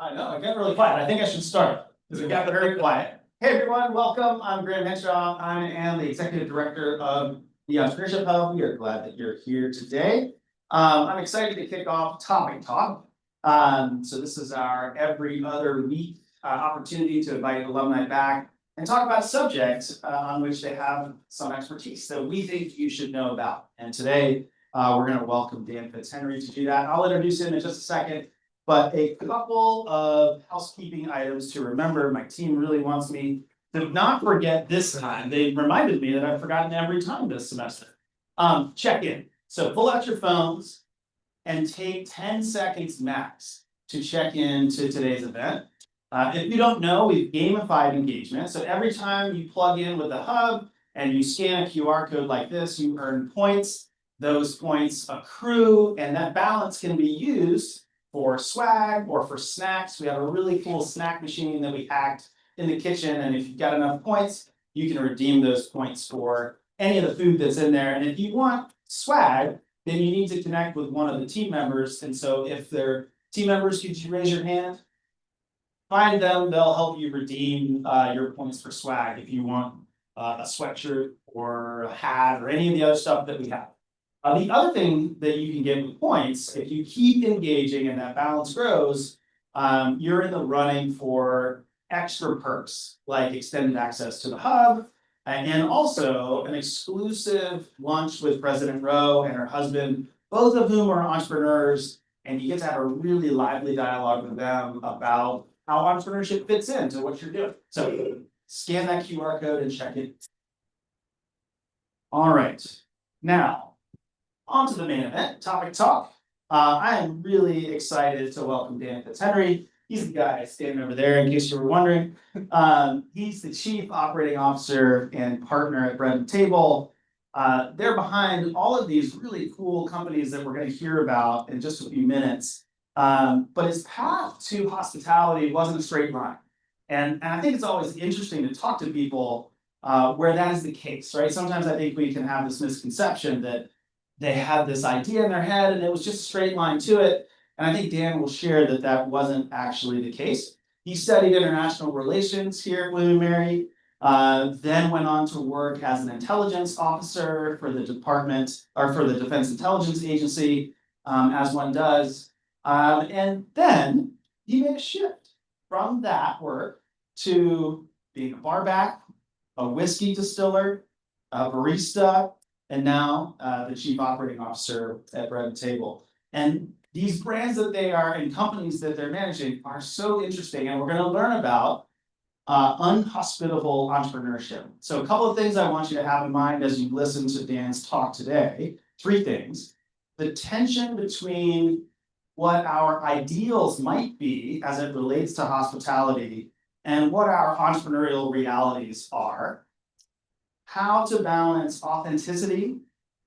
I know, I got really quiet. I think I should start because it got very quiet. Hey, everyone, welcome. I'm Graham Henshaw. I am the Executive Director of the Entrepreneurship Hub. We are glad that you're here today. I'm excited to kick off Topic Talk. So this is our every other week opportunity to invite alumni back and talk about subjects on which they have some expertise that we think you should know about. And today, we're going to welcome Dan FitzHenry to do that. I'll introduce him in just a second. But a couple of housekeeping items to remember. My team really wants me to not forget this time. They reminded me that I've forgotten every time this semester. Check in. So pull out your phones and take 10 seconds max to check in to today's event. If you don't know, we've gamified engagement. So every time you plug in with the hub and you scan a QR code like this, you earn points. Those points accrue, and that balance can be used for swag or for snacks. We have a really cool snack machine that we hacked in the kitchen. And if you've got enough points, you can redeem those points for any of the food that's in there. And if you want swag, then you need to connect with one of the team members. And so if they're team members, could you raise your hand? Find them, they'll help you redeem your points for swag if you want a sweatshirt or a hat or any of the other stuff that we have. The other thing that you can get with points, if you keep engaging and that balance grows, you're in the running for extra perks like extended access to the hub and also an exclusive lunch with President Rowe and her husband, both of whom are entrepreneurs, and you get to have a really lively dialogue with them about how entrepreneurship fits into what you're doing. So scan that QR code and check it. All right, now, on to the main event, Topic Talk. I am really excited to welcome Dan FitzHenry. He's the guy standing over there, in case you were wondering. He's the Chief Operating Officer and partner at Bread and Table. They're behind all of these really cool companies that we're going to hear about in just a few minutes. But his path to hospitality wasn't a straight line. And I think it's always interesting to talk to people where that is the case, right? Sometimes I think we can have this misconception that they had this idea in their head and it was just a straight line to it. And I think Dan will share that that wasn't actually the case. He studied international relations here at William & Mary, then went on to work as an intelligence officer for the department or for the Defense Intelligence Agency, as one does. And then he made a shift from that work to being a bar back, a whiskey distiller, a barista, and now the Chief Operating Officer at Bread and Table. And these brands that they are and companies that they're managing are so interesting. And we're going to learn about unhospitable entrepreneurship. So a couple of things I want you to have in mind as you listen to Dan's talk today. 3 things. The tension between what our ideals might be as it relates to hospitality and what our entrepreneurial realities are. How to balance authenticity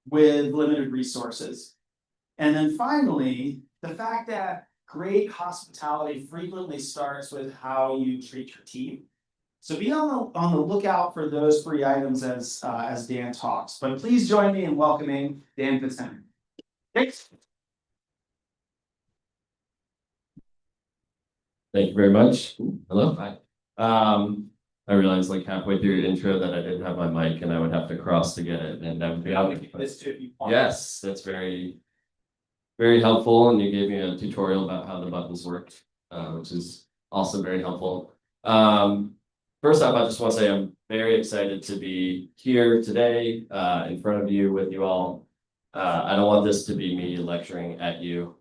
with limited resources. And then finally, the fact that great hospitality frequently starts with how you treat your team. So be on the lookout for those 3 items as Dan talks. But please join me in welcoming Dan FitzHenry. Thanks. Thank you very much. Hello. Hi. I realized like halfway through your intro that I didn't have my mic and I would have to cross to get it, and I would be out. Yes, that's very, very helpful, and you gave me a tutorial about how the buttons worked, which is also very helpful. First off, I just want to say I'm very excited to be here today in front of you with you all. I don't want this to be me lecturing at you,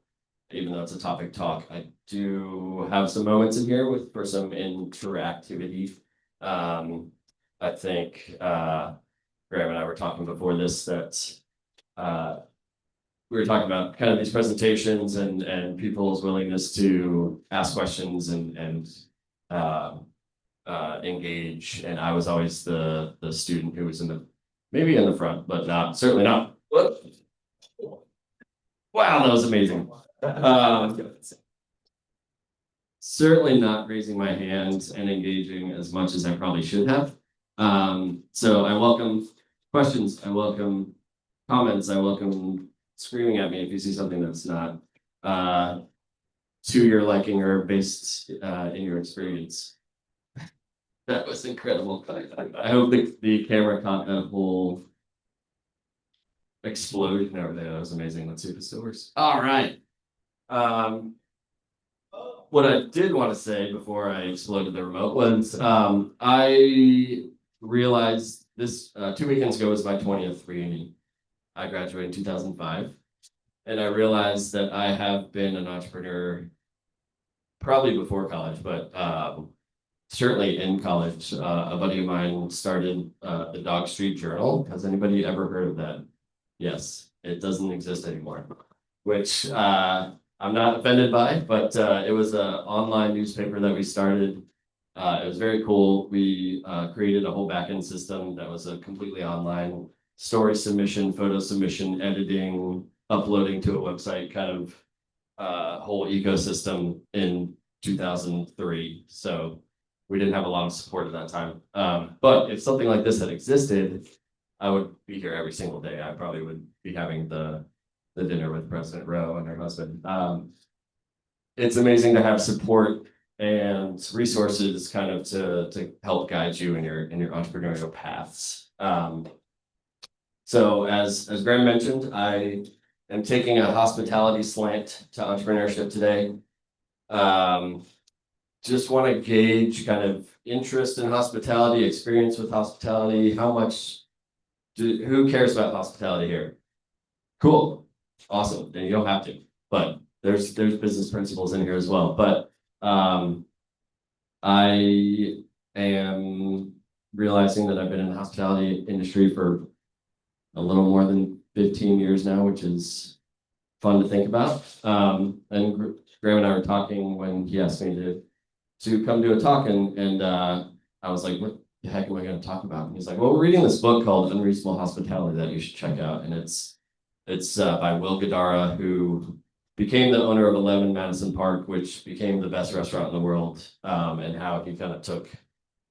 even though it's a topic talk. I do have some moments in here for some interactivity. I think Graham and I were talking before this that we were talking about kind of these presentations and people's willingness to ask questions and engage. And I was always the student who was maybe in the front, but certainly not. Wow, that was amazing. Certainly not raising my hand and engaging as much as I probably should have. So I welcome questions, I welcome comments, I welcome screaming at me if you see something that's not to your liking or based in your experience. That was incredible. I hope the camera caught that whole explosion over there. That was amazing. Let's see if it still works. All right. What I did want to say before I exploded the remote was I realized this 2 weekends ago was my 20th reunion. I graduated in 2005, and I realized that I have been an entrepreneur probably before college, but certainly in college. A buddy of mine started the Dog Street Journal. Has anybody ever heard of that? Yes, it doesn't exist anymore, which I'm not offended by, but it was an online newspaper that we started. It was very cool. We created a whole backend system that was a completely online story submission, photo submission, editing, uploading to a website, kind of whole ecosystem in 2003. So we didn't have a lot of support at that time. But if something like this had existed, I would be here every single day. I probably would be having the dinner with President Rowe and her husband. It's amazing to have support and resources kind of to help guide you in your entrepreneurial paths. So as Graham mentioned, I am taking a hospitality slant to entrepreneurship today. Just want to gauge kind of interest in hospitality, experience with hospitality. Who cares about hospitality here? Cool, awesome. Then you don't have to, but there's business principles in here as well. But I am realizing that I've been in the hospitality industry for a little more than 15 years now, which is fun to think about. And Graham and I were talking when he asked me to come do a talk, and I was like, what the heck am I going to talk about? And he's like, well, we're reading this book called Unreasonable Hospitality that you should check out. And it's by Will Guidara, who became the owner of 11 Madison Park, which became the best restaurant in the world, and how he kind of took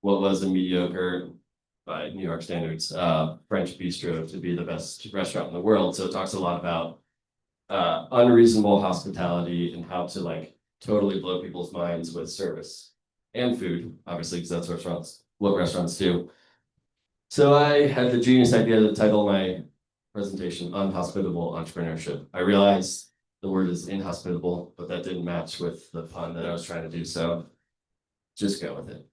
what was a mediocre, by New York standards, French bistro to be the best restaurant in the world. So it talks a lot about unreasonable hospitality and how to like totally blow people's minds with service and food, obviously, because that's what restaurants do. So I had the genius idea to title my presentation Unhospitable Entrepreneurship. I realized the word is inhospitable, but that didn't match with the pun that I was trying to do, so just go with it.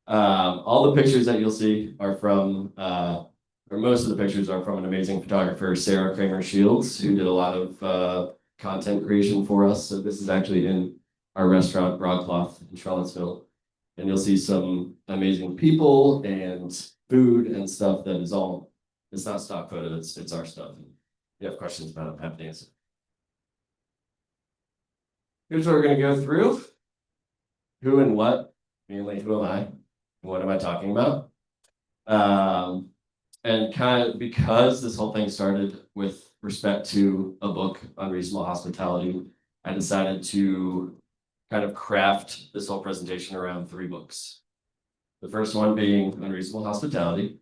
All the pictures that you'll see are from, or most of the pictures are from an amazing photographer, Sarah Kramer Shields, who did a lot of content creation for us. So this is actually in our restaurant, Broadcloth in Charlottesville. And you'll see some amazing people and food and stuff that is all, it's not stock photo, it's our stuff. And if you have questions about it, I'm happy to answer. Here's what we're going to go through. Who and what, mainly who am I? What am I talking about? And kind of because this whole thing started with respect to a book, Unreasonable Hospitality, I decided to kind of craft this whole presentation around 3 books. The first one being Unreasonable Hospitality,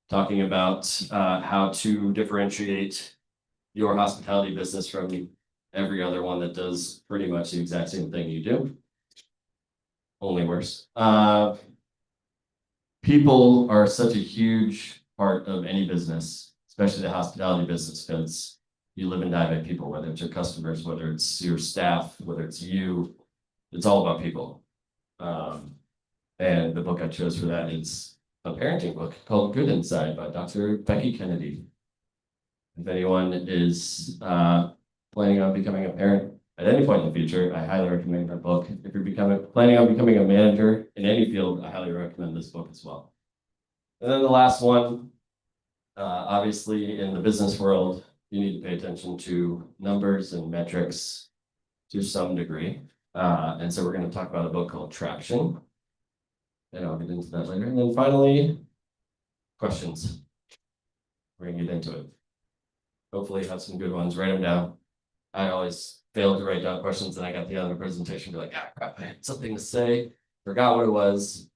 talking about how to differentiate your hospitality business from every other one that does pretty much the exact same thing you do, only worse. People are such a huge part of any business, especially the hospitality business, because you live and die by people, whether it's your customers, whether it's your staff, whether it's you, it's all about people. And the book I chose for that is a parenting book called Good Inside by Dr. Becky Kennedy. If anyone is planning on becoming a parent at any point in the future, I highly recommend that book. If you're planning on becoming a manager in any field, I highly recommend this book as well. And then the last one, obviously in the business world, you need to pay attention to numbers and metrics to some degree. And so we're going to talk about a book called Traction. And I'll get into that later. And then finally, questions. We're going to get into it. Hopefully you have some good ones. Write them down. I always fail to write down questions, and I got the other presentation, be like, crap, I had something to say, forgot what it was.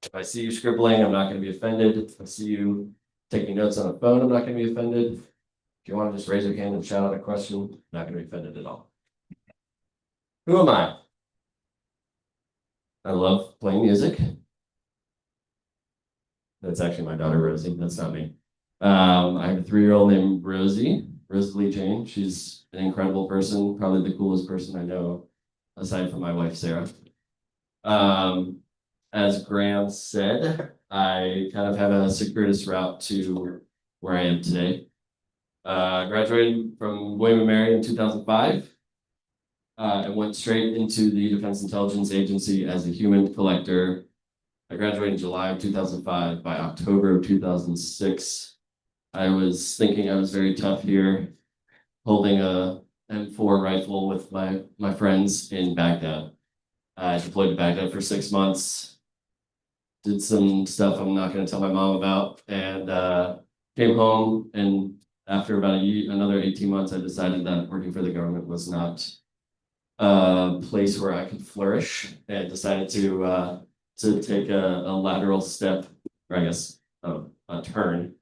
If I see you scribbling, I'm not going to be offended. If I see you taking notes on a phone, I'm not going to be offended. If you want to just raise your hand and shout out a question, I'm not going to be offended at all. Who am I? I love playing music. That's actually my daughter, Rosie. That's not me. I have a 3-year-old named Rosalie Jane. She's an incredible person, probably the coolest person I know, aside from my wife, Sarah. Um, as Graham said, I kind of have a circuitous route to where I am today. Graduated from William and Mary in 2005. And went straight into the Defense Intelligence Agency as a human collector. I graduated in July of 2005. By October of 2006, I was thinking I was very tough here, holding a M4 rifle with my friends in Baghdad. I deployed to Baghdad for 6 months, did some stuff I'm not going to tell my mom about, and came home. And after about another 18 months, I decided that working for the government was not a place where I could flourish, and decided to take a lateral step, or I guess a turn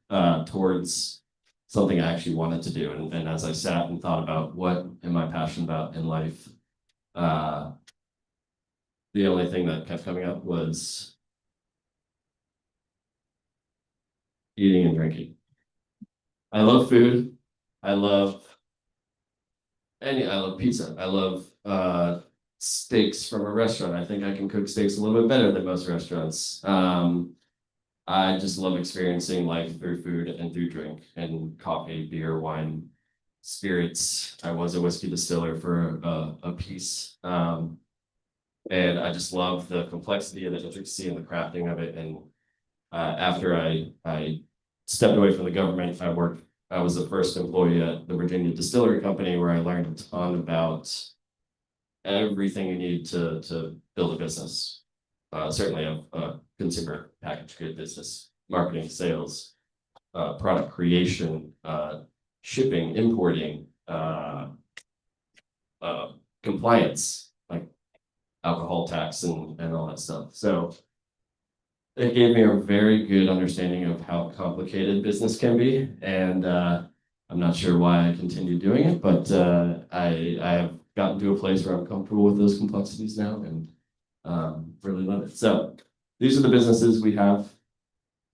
towards something I actually wanted to do. And as I sat and thought about what am I passionate about in life, the only thing that kept coming up was eating and drinking. I love food. I love pizza. I love steaks from a restaurant. I think I can cook steaks a little bit better than most restaurants. I just love experiencing life through food and through drink and coffee, beer, wine, spirits. I was a whiskey distiller for a piece. And I just love the complexity and the intricacy and the crafting of it. And after I stepped away from the government, I was the first employee at the Virginia Distillery Company, where I learned a ton about everything you need to build a business. Certainly a consumer packaged good business, marketing, sales, product creation, shipping, importing, compliance, like alcohol tax and all that stuff. So it gave me a very good understanding of how complicated business can be. And I'm not sure why I continue doing it, but I have gotten to a place where I'm comfortable with those complexities now, and really love it. So these are the businesses we have.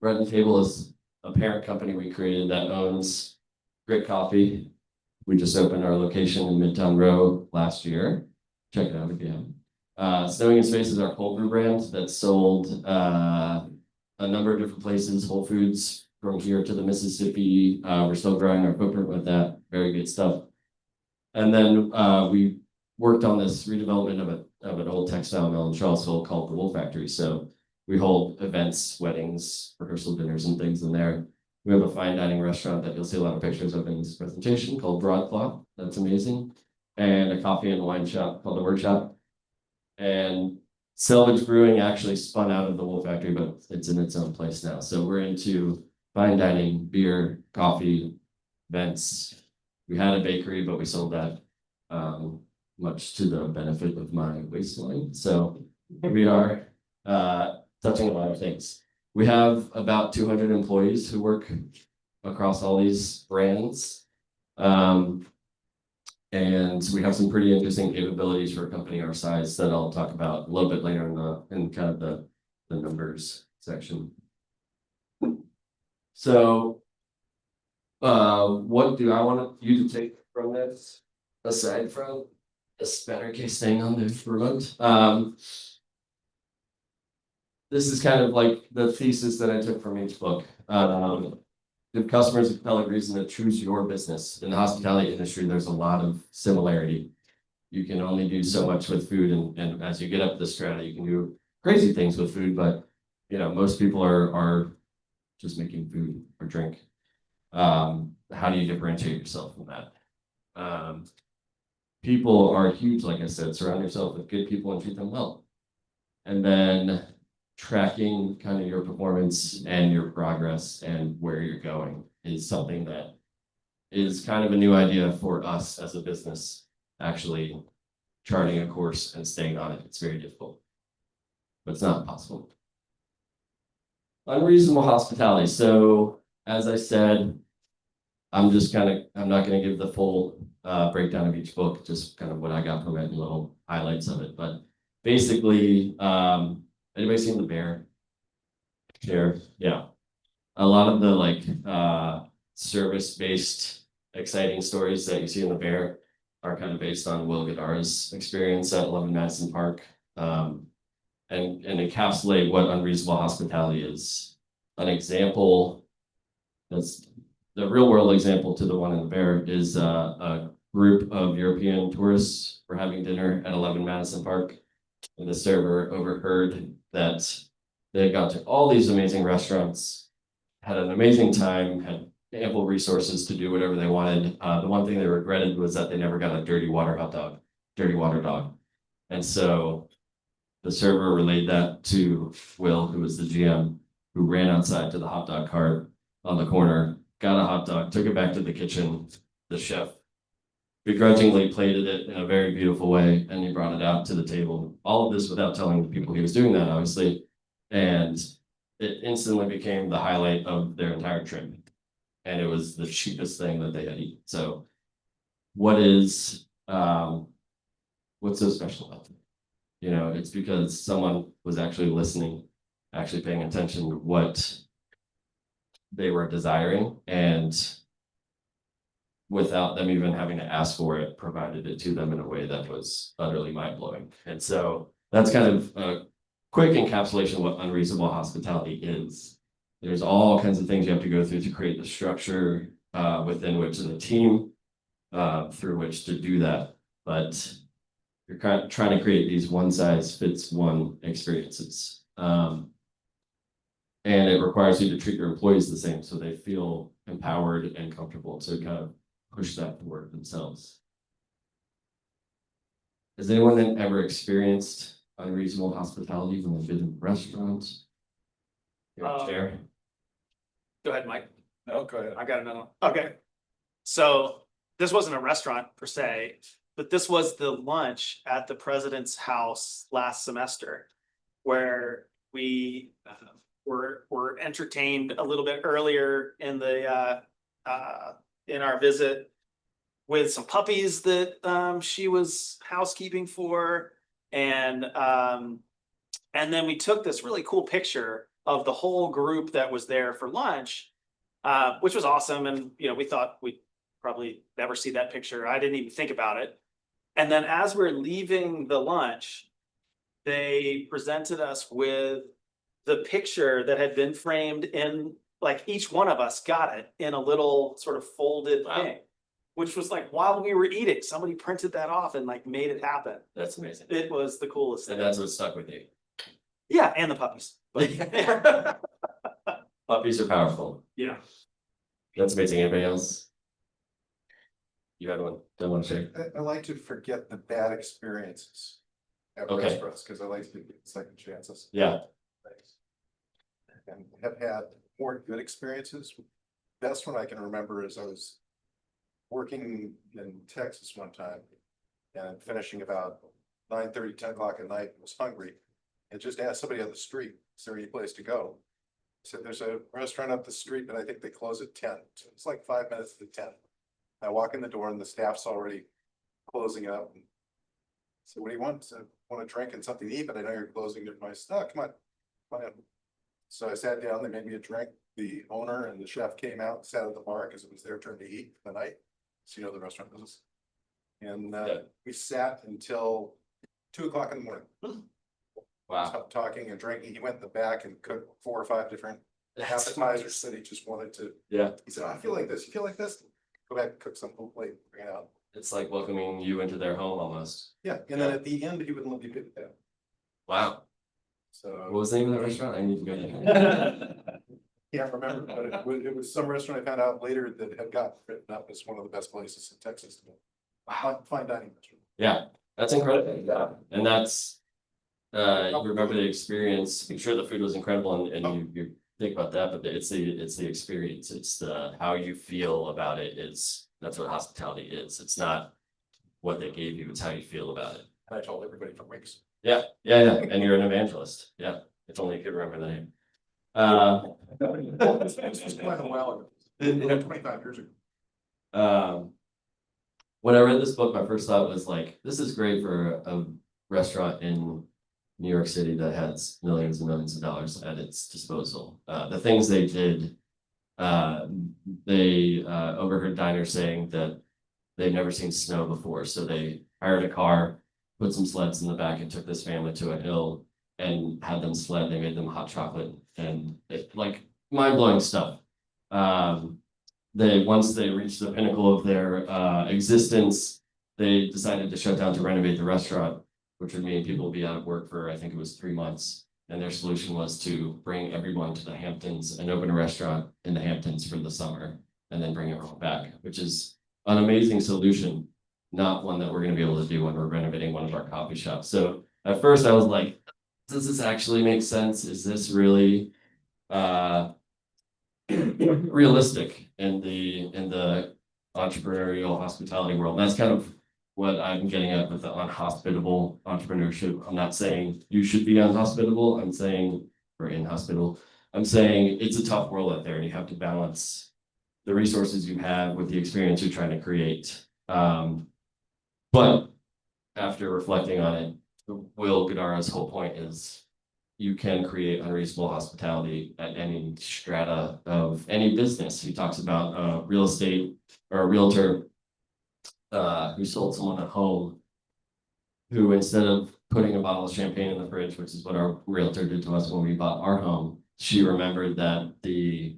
Bread and Table is a parent company we created that owns Grit Coffee. We just opened our location in Midtown Row last year. Check it out if you haven't. Snowing in Space is our cold brew brand that's sold a number of different places, Whole Foods from here to the Mississippi. We're still growing our footprint with that. Very good stuff. And then we worked on this redevelopment of an old textile mill in Charlottesville called the Wool Factory. So we hold events, weddings, rehearsal dinners, and things in there. We have a fine dining restaurant that you'll see a lot of pictures of in this presentation called Broadcloth. That's amazing. And a coffee and wine shop called The Workshop. And Selvage Brewing actually spun out of the Wool Factory, but it's in its own place now. So we're into fine dining, beer, coffee, events. We had a bakery, but we sold that, much to the benefit of my waistline. So we are touching a lot of things. We have about 200 employees who work across all these brands. And we have some pretty interesting capabilities for a company our size that I'll talk about a little bit later in kind of the numbers section. So what do I want you to take from this, aside from the spanner case staying on the remote? This is kind of like the thesis that I took from each book. Give customers a compelling reason to choose your business. In the hospitality industry, there's a lot of similarity. You can only do so much with food, and as you get up the strata, you can do crazy things with food, but most people are just making food or drink. How do you differentiate yourself from that? People are huge, like I said. Surround yourself with good people and treat them well. And then tracking kind of your performance and your progress and where you're going is something that is kind of a new idea for us as a business. Actually charting a course and staying on it, it's very difficult, but it's not impossible. Unreasonable hospitality. So as I said, I'm not gonna give the full breakdown of each book, just kind of what I got from it and little highlights of it, but basically, anybody seen The Bear? Sure, yeah. A lot of the service-based exciting stories that you see in The Bear are kind of based on Will Guidara's experience at 11 Madison Park. And encapsulate what unreasonable hospitality is. An example that's the real world example to the one in The Bear is a group of European tourists were having dinner at 11 Madison Park, and the server overheard that they had got to all these amazing restaurants, had an amazing time, had ample resources to do whatever they wanted. The one thing they regretted was that they never got a dirty water dog. And so the server relayed that to Will, who was the GM, who ran outside to the hot dog cart on the corner, got a hot dog, took it back to the kitchen. The chef begrudgingly plated it in a very beautiful way, and he brought it out to the table. All of this without telling the people he was doing that, obviously. And it instantly became the highlight of their entire trip. And it was the cheapest thing that they had eaten. So what's so special about it? It's because someone was actually listening, actually paying attention to what they were desiring, and without them even having to ask for it, provided it to them in a way that was utterly mind-blowing. And so that's kind of a quick encapsulation of what unreasonable hospitality is. There's all kinds of things you have to go through to create the structure within which the team through which to do that. But you're kind of trying to create these one-size-fits-one experiences. And it requires you to treat your employees the same so they feel empowered and comfortable to kind of push that forward themselves. Has anyone ever experienced unreasonable hospitality when they've been in restaurants? Chair? Go ahead, Mike. No, go ahead. I got another one. Okay. So this wasn't a restaurant per se, but this was the lunch at the president's house last semester, where we were entertained a little bit earlier in the in our visit with some puppies that she was housekeeping for, and then we took this really cool picture of the whole group that was there for lunch, which was awesome. And we thought we'd probably never see that picture. I didn't even think about it. And then as we're leaving the lunch, they presented us with the picture that had been framed in, like, each one of us got it in a little sort of folded thing, which was like, while we were eating, somebody printed that off and like made it happen. That's amazing. It was the coolest thing. And that's what stuck with you. Yeah, and the puppies. But Puppies are powerful. yeah. That's amazing. Anybody else? You had one. Don't want to share. I like to forget the bad experiences at Okay. restaurants because I like to give second chances. Yeah. And have had more good experiences. Best one I can remember is I was working in Texas one time and finishing about 9:30, 10 o'clock at night, was hungry, and just asked somebody on the street, is there any place to go? I said, there's a restaurant up the street, but I think they close at 10. So it's like 5 minutes to 10. I walk in the door and the staff's already closing up. So what do you want? So I want a drink and something to eat, but I know you're closing at my stuff. Come on in. So I sat down, they made me a drink. The owner and the chef came out, sat at the bar because it was their turn to eat for the night. So the restaurant business. And we sat until 2 o'clock in the morning. Wow. Talking and drinking. He went in the back and cooked 4 or 5 different appetizers that he just wanted to. Yeah. He said, I feel like this. You feel like this? Go back and cook some whole plate, bring it out. It's like welcoming you into their home almost. Yeah. And then at the end, he would let me pick it down. Wow. So What was the name of that restaurant? I need to go there. can't remember, but it was some restaurant I found out later that had got written up as one of the best places in Texas. Fine dining restaurant. Yeah, that's incredible. Yeah. And that's you remember the experience. I'm sure the food was incredible and you think about that, but it's the experience. It's the how you feel about it that's what hospitality is. It's not what they gave you, it's how you feel about it. And I told everybody for weeks. Yeah. And you're an evangelist. Yeah. If only you could remember the name. This was quite a while ago. 25 years ago. When I read this book, my first thought was like, this is great for a restaurant in New York City that has millions and millions of dollars at its disposal. The things they did, they overheard diners saying that they've never seen snow before, so they hired a car, put some sleds in the back, and took this family to a hill and had them sled. They made them hot chocolate and like mind-blowing stuff. Once they reached the pinnacle of their existence, they decided to shut down to renovate the restaurant, which would mean people would be out of work for, I think it was 3 months. And their solution was to bring everyone to the Hamptons and open a restaurant in the Hamptons for the summer and then bring everyone back, which is an amazing solution, not one that we're going to be able to do when we're renovating one of our coffee shops. So at first I was like, does this actually make sense? Is this really realistic in the entrepreneurial hospitality world? And that's kind of what I'm getting at with the unhospitable entrepreneurship. I'm not saying you should be unhospitable. I'm saying, or inhospitable. I'm saying it's a tough world out there and you have to balance the resources you have with the experience you're trying to create. But after reflecting on it, Will Gadara's whole point is you can create unreasonable hospitality at any strata of any business. He talks about real estate or a realtor who sold someone a home who, instead of putting a bottle of champagne in the fridge, which is what our realtor did to us when we bought our home, she remembered that the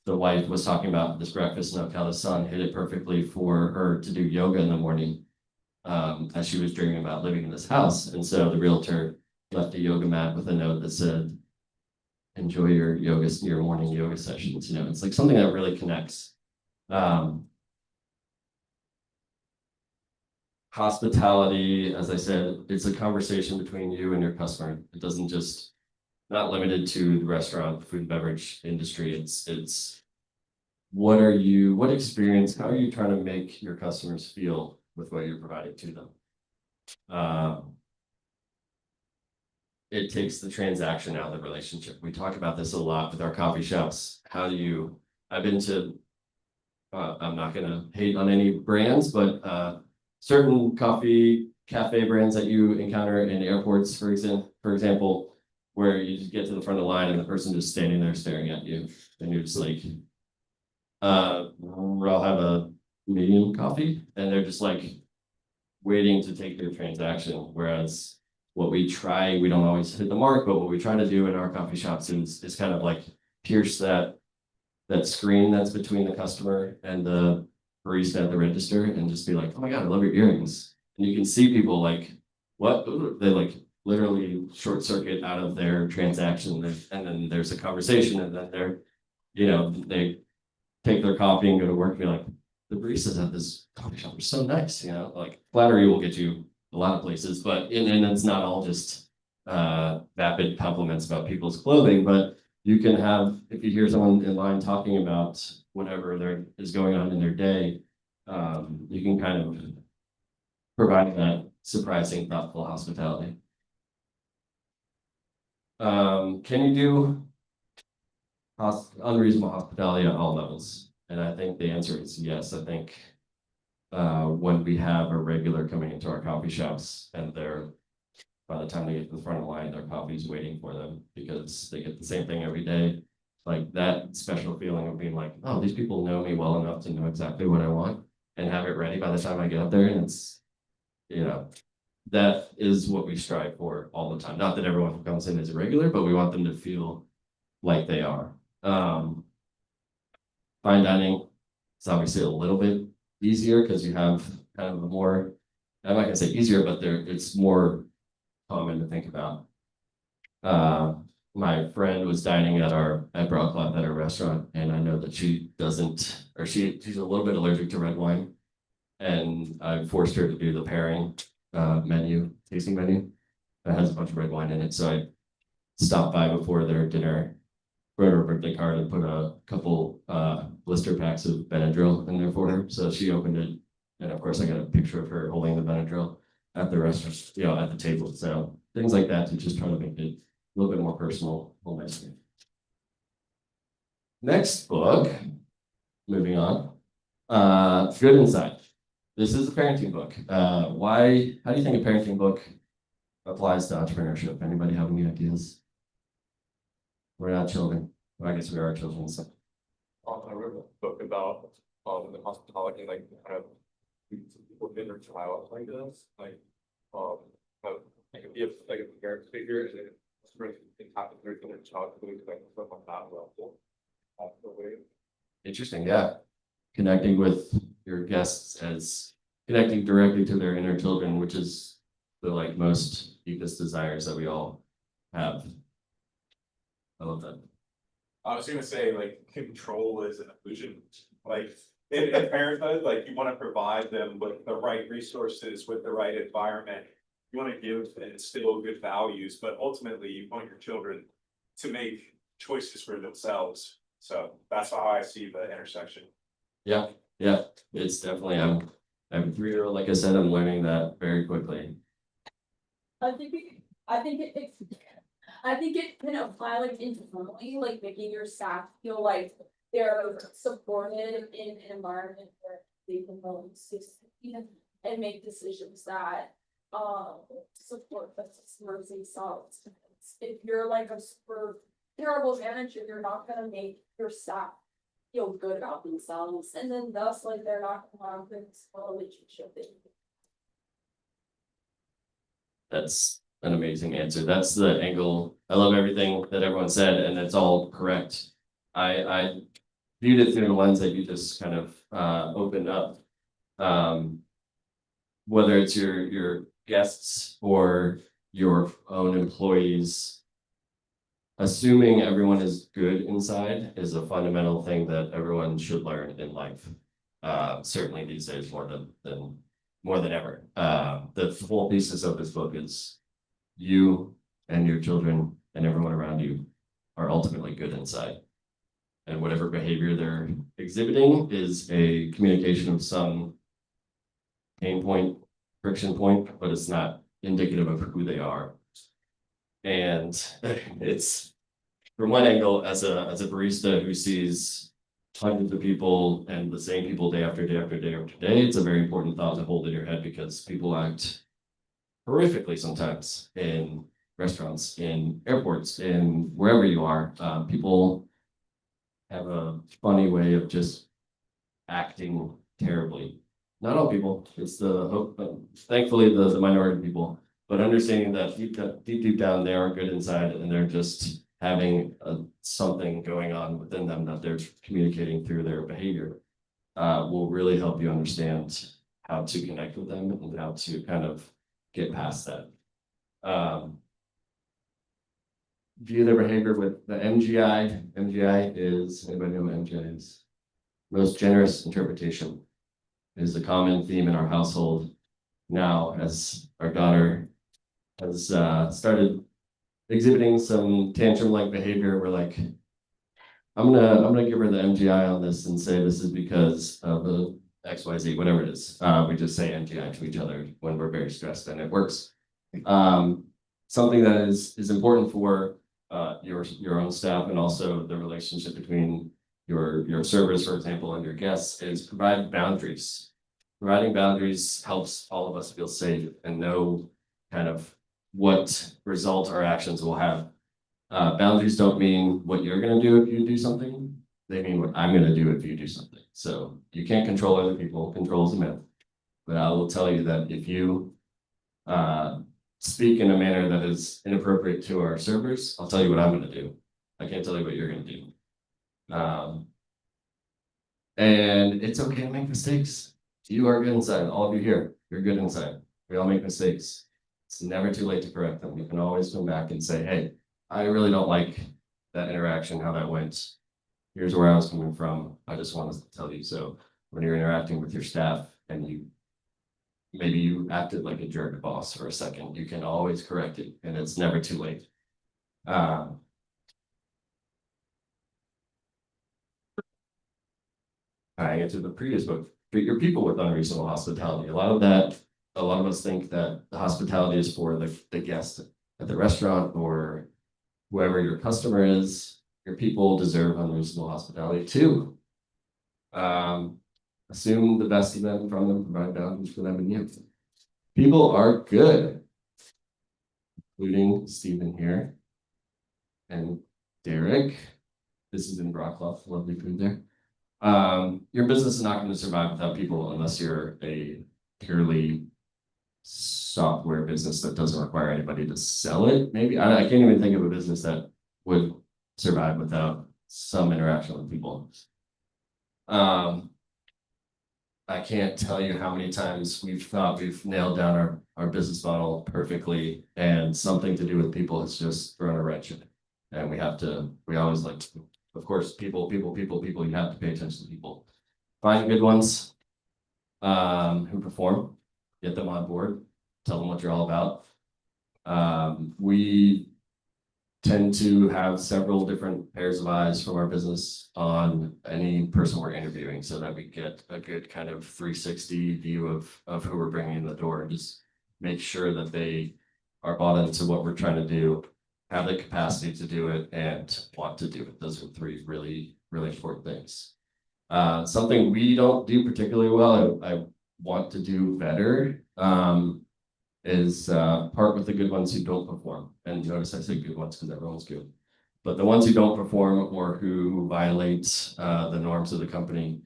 wife was talking about this breakfast note, how the sun hit it perfectly for her to do yoga in the morning as she was dreaming about living in this house. And so the realtor left a yoga mat with a note that said, enjoy your morning yoga sessions. You know, it's like something that really connects. Hospitality, as I said, it's a conversation between you and your customer. It doesn't just, not limited to the restaurant, food and beverage industry. It's what experience, how are you trying to make your customers feel with what you're providing to them? It takes the transaction out of the relationship. We talk about this a lot with our coffee shops. I've been to, I'm not gonna hate on any brands, but certain coffee cafe brands that you encounter in airports, for example, where you just get to the front of the line and the person just standing there staring at you, and you're just like, I'll have a medium coffee, and they're just like waiting to take their transaction. Whereas we don't always hit the mark, but what we try to do in our coffee shops is kind of like pierce that screen that's between the customer and the barista at the register and just be like, oh my God, I love your earrings. And you can see people like, what? They like literally short circuit out of their transaction. And then there's a conversation, and then they take their coffee and go to work and be like, the baristas at this coffee shop are so nice, like flattery will get you a lot of places, but and it's not all just vapid compliments about people's clothing, but you can have, if you hear someone in line talking about whatever there is going on in their day, you can kind of provide that surprising, thoughtful hospitality. Can you do unreasonable hospitality at all levels? And I think the answer is yes. I think when we have a regular coming into our coffee shops and by the time they get to the front of the line, their coffee's waiting for them because they get the same thing every day. Like that special feeling of being like, oh, these people know me well enough to know exactly what I want and have it ready by the time I get up there. And it's, that is what we strive for all the time. Not that everyone who comes in is a regular, but we want them to feel like they are. Fine dining is obviously a little bit easier because you have kind of a more, I'm not gonna say easier, but it's more common to think about. My friend was dining at Broadcloth at our restaurant, and I know that she doesn't, or she's a little bit allergic to red wine, and I forced her to do the pairing tasting menu that has a bunch of red wine in it. So I stopped by before their dinner, wrote her a birthday card, and put a couple blister packs of Benadryl in there for her. So she opened it, and of course I got a picture of her holding the Benadryl at the restaurant, at the table. So things like that to just try to make it a little bit more personal. Next book, moving on. Good inside. This is a parenting book. How do you think a parenting book applies to entrepreneurship? Anybody have any ideas? We're not children. Well, I guess we are children. So. I wrote a book about the hospitality, like kind of people in their child like this, like kind of like if you have like a parent figure and then it's really impacted their child, like stuff like that. Well, the way. Interesting, yeah. Connecting with your guests as connecting directly to their inner children, which is the like most deepest desires that we all have. I love that. I was gonna say, like, control is an illusion. Like, in parenthood, like, you wanna provide them with the right resources, with the right environment. You wanna give and instill good values, but ultimately you want your children to make choices for themselves. So that's how I see the intersection. Yeah, it's definitely, I'm a 3-year-old, like I said, I'm learning that very quickly. I think it can apply like internally, like making your staff feel like they're supported in an environment where they can really succeed and make decisions that support the customers themselves. If you're like a super terrible manager, you're not gonna make your staff feel good about themselves, and then thus like they're not gonna have this relationship. That's an amazing answer. That's the angle. I love everything that everyone said, and it's all correct. I viewed it through the lens that you just kind of opened up. Whether it's your guests or your own employees, assuming everyone is good inside is a fundamental thing that everyone should learn in life. Certainly these days more than ever. The full thesis of this book is you and your children and everyone around you are ultimately good inside. And whatever behavior they're exhibiting is a communication of some pain point, friction point, but it's not indicative of who they are. And it's from one angle, as a barista who sees hundreds of people and the same people day after day after day after day, it's a very important thought to hold in your head because people act horrifically sometimes in restaurants, in airports, in wherever you are. People have a funny way of just acting terribly. Not all people, it's thankfully the minority of people, but understanding that deep down they are good inside and they're just having something going on within them that they're communicating through their behavior will really help you understand how to connect with them and how to kind of get past that. View their behavior with the MGI. MGI is, anybody know what MGI is? Most generous interpretation is a common theme in our household now as our daughter has started exhibiting some tantrum-like behavior. We're like, I'm gonna give her the MGI on this and say this is because of the XYZ, whatever it is. We just say MGI to each other when we're very stressed, and it works. Something that is important for your own staff and also the relationship between your servers, for example, and your guests is provide boundaries. Providing boundaries helps all of us feel safe and know kind of what result our actions will have. Boundaries don't mean what you're going to do if you do something. They mean what I'm going to do if you do something. So you can't control other people. Control is a myth. But I will tell you that if you speak in a manner that is inappropriate to our servers, I'll tell you what I'm going to do. I can't tell you what you're going to do. And it's okay to make mistakes. You are good inside. All of you here, you're good inside. We all make mistakes. It's never too late to correct them. You can always come back and say, hey, I really don't like that interaction, how that went. Here's where I was coming from. I just wanted to tell you. So when you're interacting with your staff and maybe you acted like a jerk boss for a second, you can always correct it and it's never too late. Tying it to the previous book, treat your people with unreasonable hospitality. A lot of us think that the hospitality is for the guest at the restaurant or whoever your customer is. Your people deserve unreasonable hospitality too. assume the best of them from them, provide boundaries for them and you. People are good, including Stephen here and Derek. This is in Brockloff, lovely food there. Your business is not going to survive without people unless you're a purely software business that doesn't require anybody to sell it. Maybe I can't even think of a business that would survive without some interaction with people. I can't tell you how many times we've thought we've nailed down our business model perfectly, and something to do with people has just thrown a wrench in it. And we always like, of course, people, you have to pay attention to people. Find good ones who perform, get them on board, tell them what you're all about. We tend to have several different pairs of eyes from our business on any person we're interviewing so that we get a good kind of 360 view of who we're bringing in the door, and just make sure that they are bought into what we're trying to do, have the capacity to do it, and want to do it. Those are three really, really important things. Something we don't do particularly well, I want to do better, is part with the good ones who don't perform. And notice I say good ones because everyone's good. But the ones who don't perform or who violate the norms of the company,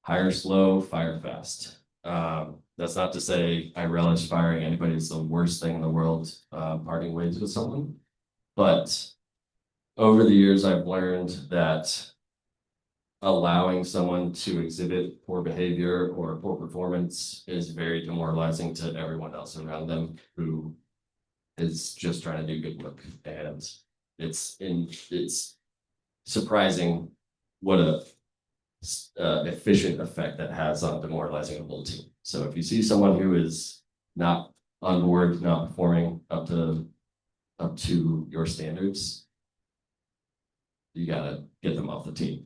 hire slow, fire fast. That's not to say I relish firing anybody. It's the worst thing in the world, parting ways with someone. But over the years, I've learned that allowing someone to exhibit poor behavior or poor performance is very demoralizing to everyone else around them who is just trying to do good work. And it's surprising what a efficient effect that has on demoralizing a whole team. So if you see someone who is not on board, not performing up to your standards, you gotta get them off the team.